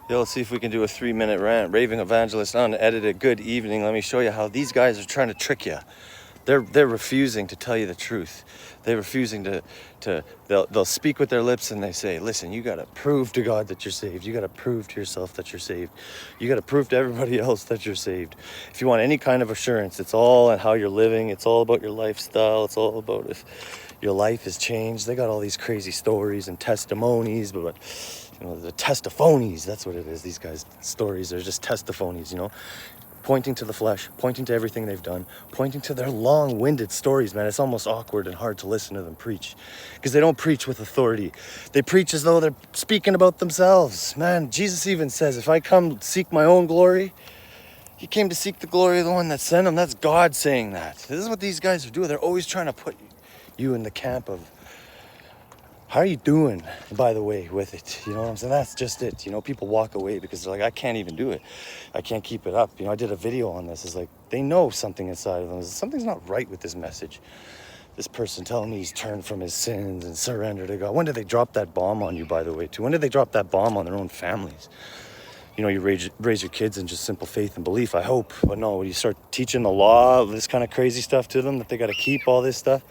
Yo, let's see if we can do a 3-minute rant. Raving Evangelist unedited. Good evening. Let me show you how these guys are trying to trick you. They're refusing to tell you the truth. They're refusing they'll speak with their lips and they say, listen, you got to prove to God that you're saved. You got to prove to yourself that you're saved. You got to prove to everybody else that you're saved. If you want any kind of assurance, it's all on how you're living. It's all about your lifestyle. It's all about if your life has changed. They got all these crazy stories and testimonies, but you know, the testaphonies, that's what it is. These guys' stories are just testaphonies, you know, pointing to the flesh, pointing to everything they've done, pointing to their long-winded stories, man. It's almost awkward and hard to listen to them preach because they don't preach with authority. They preach as though they're speaking about themselves. Man, Jesus even says, if I come seek my own glory, he came to seek the glory of the one that sent him. That's God saying that. This is what these guys are doing. They're always trying to put you in the camp of, how are you doing, by the way, with it? You know what I'm saying? That's just it. You know, people walk away because they're like, I can't even do it. I can't keep it up. You know, I did a video on this. It's like, they know something inside of them. Something's not right with this message. This person telling me he's turned from his sins and surrendered to God. When did they drop that bomb on you, by the way, too? When did they drop that bomb on their own families? You know, you raise your kids in just simple faith and belief, I hope. But no, you start teaching the law, this kind of crazy stuff to them, that they got to keep all this stuff.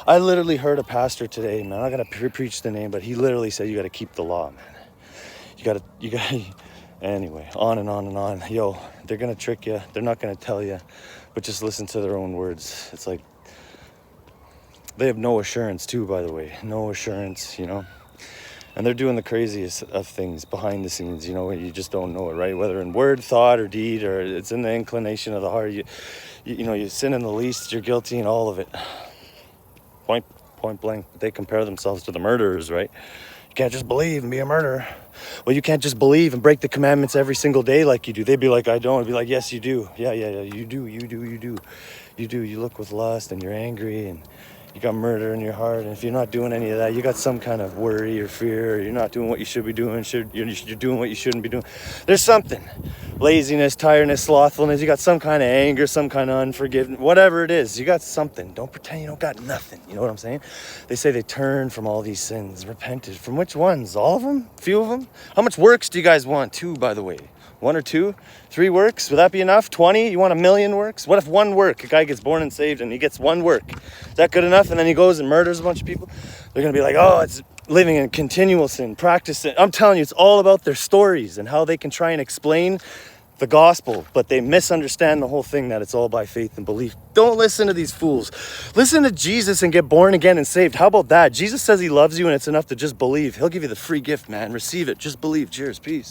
I literally heard a pastor today, man, I'm not going to preach the name, but he literally said, you got to keep the law, man. You got to, anyway, on and on and on. Yo, they're going to trick you. They're not going to tell you, but just listen to their own words. It's like, they have no assurance too, by the way. No assurance, you know. And they're doing the craziest of things behind the scenes, you know, you just don't know it, right? Whether in word, thought, or deed, or it's in the inclination of the heart. You know, you sin in the least, you're guilty in all of it. Point blank. They compare themselves to the murderers, right? You can't just believe and be a murderer. Well, you can't just believe and break the commandments every single day like you do. They'd be like, I don't. I'd be like, yes, you do. Yeah, you do. You look with lust and you're angry and you got murder in your heart, and if you're not doing any of that, you got some kind of worry or fear, or you're not doing what you should be doing, you're doing what you shouldn't be doing. There's something. Laziness, tiredness, slothfulness, you got some kind of anger, some kind of unforgiveness, whatever it is, you got something. Don't pretend you don't got nothing, you know what I'm saying? They say they turned from all these sins, repented. From which ones? All of them? Few of them? How much works do you guys want? 2, by the way. 1 or 2, 3 works, would that be enough? 20? You want 1,000,000 works? What if 1 work? A guy gets born and saved and he gets 1 work. Is that good enough? And then he goes and murders a bunch of people? They're gonna be like, oh, it's living in continual sin, practicing. I'm telling you, it's all about their stories and how they can try and explain the gospel, but they misunderstand the whole thing, that it's all by faith and belief. Don't listen to these fools. Listen to Jesus and get born again and saved. How about that? Jesus says he loves you and it's enough to just believe. He'll give you the free gift, man. Receive it. Just believe. Cheers. Peace.